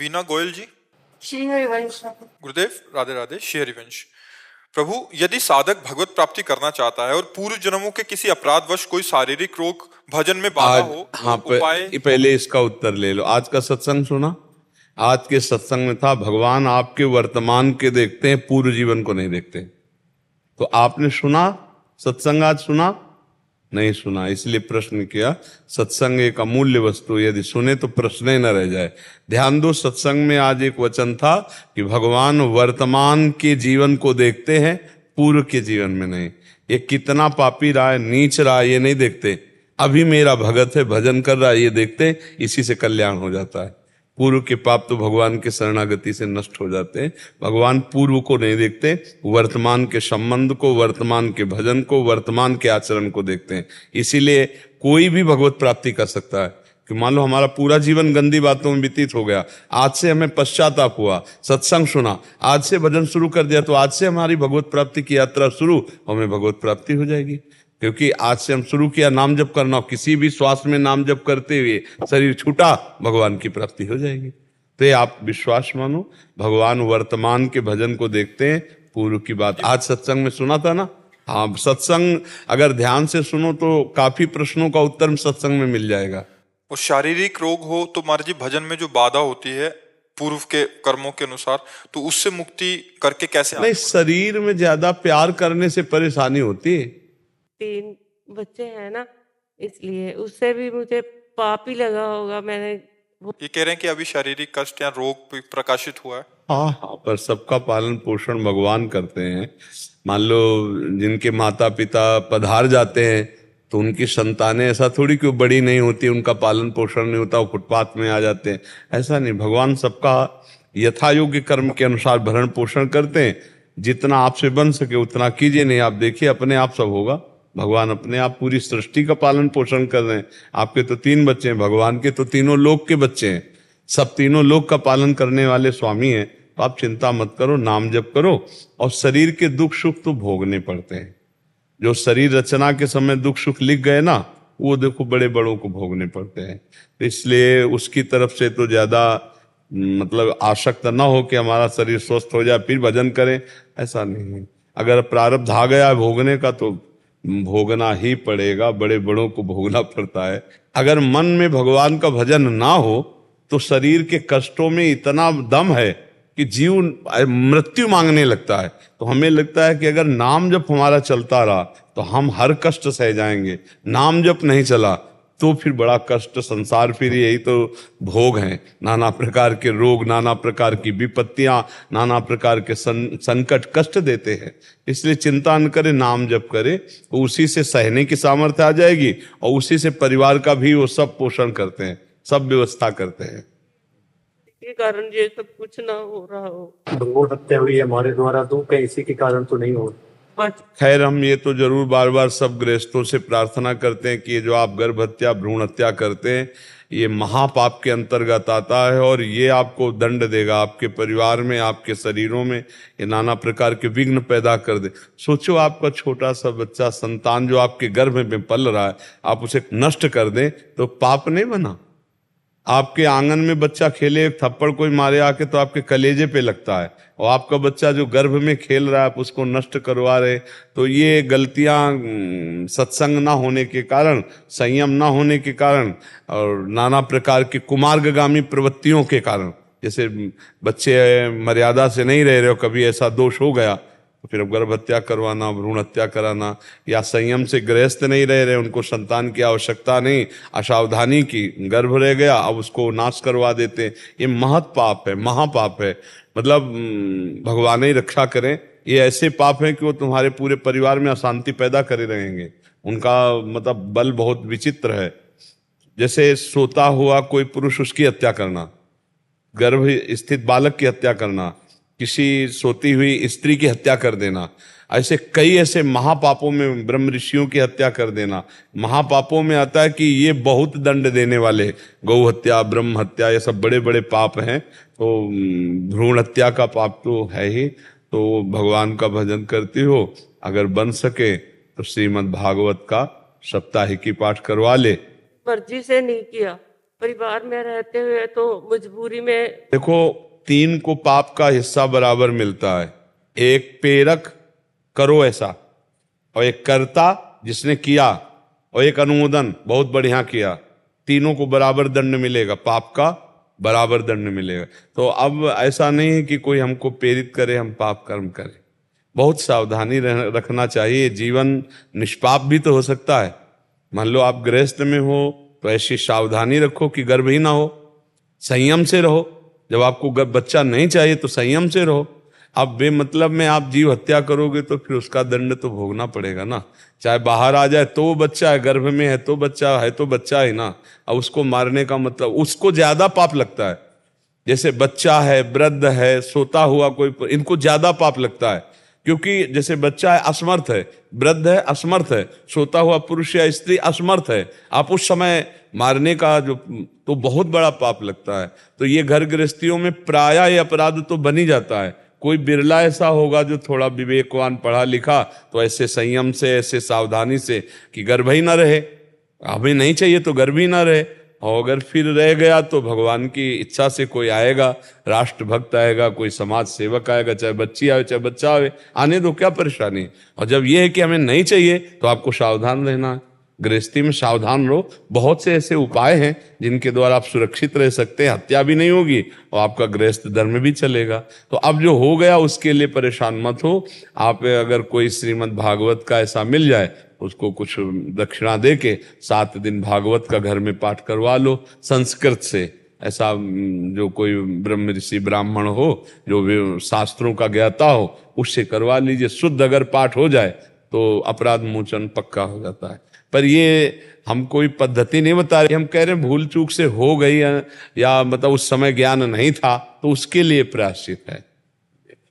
वीना गोयल जी। श्री हरिवंश। गुरुदेव राधे राधे। श्री हरिवंश। प्रभु, यदि साधक भगवत प्राप्ति करना चाहता है और पूर्व जन्मों के किसी अपराधवश कोई शारीरिक रोग भजन में बाधा हो तो हाँ, उपाय। पहले इसका उत्तर ले लो। आज का सत्संग सुना? आज के सत्संग में था भगवान आपके वर्तमान के देखते हैं, पूर्व जीवन को नहीं देखते। तो आपने सुना सत्संग? आज सुना? नहीं सुना, इसलिए प्रश्न किया। सत्संग एक अमूल्य वस्तु, यदि सुने तो प्रश्न ही न रह जाए। ध्यान दो, सत्संग में आज एक वचन था कि भगवान वर्तमान के जीवन को देखते हैं, पूर्व के जीवन में नहीं। ये कितना पापी रहा है, नीच रहा है, ये नहीं देखते। अभी मेरा भगत है, भजन कर रहा है, ये देखते। इसी से कल्याण हो जाता है। पूर्व के पाप तो भगवान के शरणागति से नष्ट हो जाते हैं। भगवान पूर्व को नहीं देखते, वर्तमान के संबंध को, वर्तमान के भजन को, वर्तमान के आचरण को देखते हैं। इसीलिए कोई भी भगवत प्राप्ति कर सकता है। कि मान लो हमारा पूरा जीवन गंदी बातों में व्यतीत हो गया, आज से हमें पश्चाताप हुआ, सत्संग सुना, आज से भजन शुरू कर दिया, तो आज से हमारी भगवत प्राप्ति की यात्रा शुरू, हमें भगवत प्राप्ति हो जाएगी। क्योंकि आज से हम शुरू किया नाम जप करना, किसी भी श्वास में नाम जप करते हुए शरीर छूटा, भगवान की प्राप्ति हो जाएगी। तो ये आप विश्वास मानो, भगवान वर्तमान के भजन को देखते हैं, पूर्व की बात आज सत्संग में सुना था ना। हाँ, सत्संग अगर ध्यान से सुनो तो काफी प्रश्नों का उत्तर सत्संग में मिल जाएगा। और शारीरिक रोग हो तो महाराज जी भजन में जो बाधा होती है पूर्व के कर्मों के अनुसार, तो उससे मुक्ति करके कैसे? नहीं, शरीर में ज्यादा प्यार करने से परेशानी होती है। 3 बच्चे हैं ना, इसलिए उससे भी मुझे पाप ही लगा होगा। मैंने ये कह रहे हैं कि अभी शारीरिक कष्ट या रोग प्रकाशित हुआ है। हाँ, पर सबका पालन पोषण भगवान करते हैं। मान लो जिनके माता पिता पधार जाते हैं तो उनकी संतानें ऐसा थोड़ी कि वो बड़ी नहीं होती, उनका पालन पोषण नहीं होता, वो फुटपाथ में आ जाते हैं, ऐसा नहीं। भगवान सबका यथा योग्य कर्म के अनुसार भरण पोषण करते हैं। जितना आपसे बन सके उतना कीजिए, नहीं आप देखिए अपने आप सब होगा। भगवान अपने आप पूरी सृष्टि का पालन पोषण कर रहे हैं। आपके तो 3 बच्चे हैं, भगवान के तो तीनों लोक के बच्चे हैं, सब तीनों लोक का पालन करने वाले स्वामी हैं। तो आप चिंता मत करो, नाम जप करो। और शरीर के दुख सुख तो भोगने पड़ते हैं। जो शरीर रचना के समय दुख सुख लिख गए ना, वो देखो बड़े बड़ों को भोगने पड़ते हैं। तो इसलिए उसकी तरफ से तो ज्यादा मतलब आसक्त ना हो कि हमारा शरीर स्वस्थ हो जाए फिर भजन करें, ऐसा नहीं है। अगर प्रारब्ध आ गया भोगने का तो भोगना ही पड़ेगा, बड़े बड़ों को भोगना पड़ता है। अगर मन में भगवान का भजन ना हो तो शरीर के कष्टों में इतना दम है कि जीव मृत्यु मांगने लगता है। तो हमें लगता है कि अगर नाम जप हमारा चलता रहा तो हम हर कष्ट सह जाएंगे। नाम जप नहीं चला तो फिर बड़ा कष्ट, संसार फिर यही तो भोग हैं, नाना प्रकार के रोग, नाना प्रकार की विपत्तियां, नाना प्रकार के संकट कष्ट देते हैं। इसलिए चिंता न करे, नाम जप करे, तो उसी से सहने की सामर्थ्य आ जाएगी और उसी से परिवार का भी वो सब पोषण करते हैं, सब व्यवस्था करते हैं। के कारण ये सब कुछ ना हो रहा हो। भ्रूण हत्या हुई हमारे द्वारा, तो कहीं इसी के कारण तो नहीं हो। खैर, हम ये तो जरूर बार बार सब गृहस्थों से प्रार्थना करते हैं कि ये जो आप गर्भ हत्या, भ्रूण हत्या करते हैं, ये महापाप के अंतर्गत आता है और ये आपको दंड देगा। आपके परिवार में, आपके शरीरों में ये नाना प्रकार के विघ्न पैदा कर दे। सोचो, आपका छोटा सा बच्चा, संतान जो आपके गर्भ में पल रहा है, आप उसे नष्ट कर दें तो पाप नहीं बना? आपके आंगन में बच्चा खेले, एक थप्पड़ कोई मारे आके तो आपके कलेजे पे लगता है, और आपका बच्चा जो गर्भ में खेल रहा है आप उसको नष्ट करवा रहे। तो ये गलतियां सत्संग ना होने के कारण, संयम ना होने के कारण और नाना प्रकार की कुमार्गगामी प्रवृत्तियों के कारण, जैसे बच्चे मर्यादा से नहीं रह रहे हो, कभी ऐसा दोष हो गया तो फिर अब गर्भ हत्या करवाना, भ्रूण हत्या कराना, या संयम से गृहस्थ नहीं रह रहे, उनको संतान की आवश्यकता नहीं, असावधानी की, गर्भ रह गया अब उसको नाश करवा देते। ये महत पाप है, महापाप है। मतलब भगवान ही रक्षा करें। ये ऐसे पाप हैं कि वो तुम्हारे पूरे परिवार में अशांति पैदा करे रहेंगे। उनका मतलब बल बहुत विचित्र है। जैसे सोता हुआ कोई पुरुष, उसकी हत्या करना, गर्भ स्थित बालक की हत्या करना, किसी सोती हुई स्त्री की हत्या कर देना, ऐसे कई ऐसे महापापों में, ब्रह्म ऋषियों की हत्या कर देना, महापापों में आता है कि ये बहुत दंड देने वाले, गौ हत्या, ब्रह्म हत्या, ये सब बड़े बड़े पाप हैं। तो भ्रूण हत्या का पाप तो है ही। तो भगवान का भजन करती हो, अगर बन सके तो श्रीमद् भागवत का साप्ताहिकी पाठ करवा ले। मर्जी से नहीं किया। परिवार में रहते हुए तो मजबूरी में देखो, 3 को पाप का हिस्सा बराबर मिलता है। एक प्रेरक, करो ऐसा, और एक कर्ता जिसने किया, और एक अनुमोदन, बहुत बढ़िया किया। तीनों को बराबर दंड मिलेगा, पाप का बराबर दंड मिलेगा। तो अब ऐसा नहीं है कि कोई हमको प्रेरित करे हम पाप कर्म करें। बहुत सावधानी रखना चाहिए। जीवन निष्पाप भी तो हो सकता है। मान लो आप गृहस्थ में हो तो ऐसी सावधानी रखो कि गर्भ ही ना हो, संयम से रहो। जब आपको बच्चा नहीं चाहिए तो संयम से रहो। अब बेमतलब में आप जीव हत्या करोगे तो फिर उसका दंड तो भोगना पड़ेगा ना। चाहे बाहर आ जाए तो वो बच्चा है, गर्भ में है तो बच्चा है ना। अब उसको मारने का मतलब उसको ज्यादा पाप लगता है। जैसे बच्चा है, वृद्ध है, सोता हुआ कोई, इनको ज्यादा पाप लगता है। क्योंकि जैसे बच्चा है असमर्थ है, वृद्ध है असमर्थ है, सोता हुआ पुरुष या स्त्री असमर्थ है, आप उस समय मारने का जो तो बहुत बड़ा पाप लगता है। तो ये घर गृहस्थियों में प्रायः ये अपराध तो बन ही जाता है। कोई बिरला ऐसा होगा जो थोड़ा विवेकवान पढ़ा लिखा तो ऐसे संयम से, ऐसे सावधानी से कि गर्भ ही ना रहे, हमें नहीं चाहिए तो गर्भ ही ना रहे। और अगर फिर रह गया तो भगवान की इच्छा से कोई आएगा, राष्ट्रभक्त आएगा, कोई समाज सेवक आएगा, चाहे बच्ची आए चाहे बच्चा आए, आने दो, क्या परेशानी। और जब यह है कि हमें नहीं चाहिए तो आपको सावधान रहना है। गृहस्थी में सावधान रहो। बहुत से ऐसे उपाय हैं जिनके द्वारा आप सुरक्षित रह सकते हैं, हत्या भी नहीं होगी और आपका गृहस्थ धर्म भी चलेगा। तो अब जो हो गया उसके लिए परेशान मत हो। आप अगर कोई श्रीमद् भागवत का ऐसा मिल जाए, उसको कुछ दक्षिणा दे के 7 दिन भागवत का घर में पाठ करवा लो संस्कृत से। ऐसा जो कोई ब्रह्म ऋषि ब्राह्मण हो, जो भी शास्त्रों का ज्ञाता हो, उससे करवा लीजिए। शुद्ध अगर पाठ हो जाए तो अपराध मोचन पक्का हो जाता है। पर ये हम कोई पद्धति नहीं बता रहे, हम कह रहे हैं भूल चूक से हो गई या मतलब उस समय ज्ञान नहीं था तो उसके लिए प्रायश्चित है।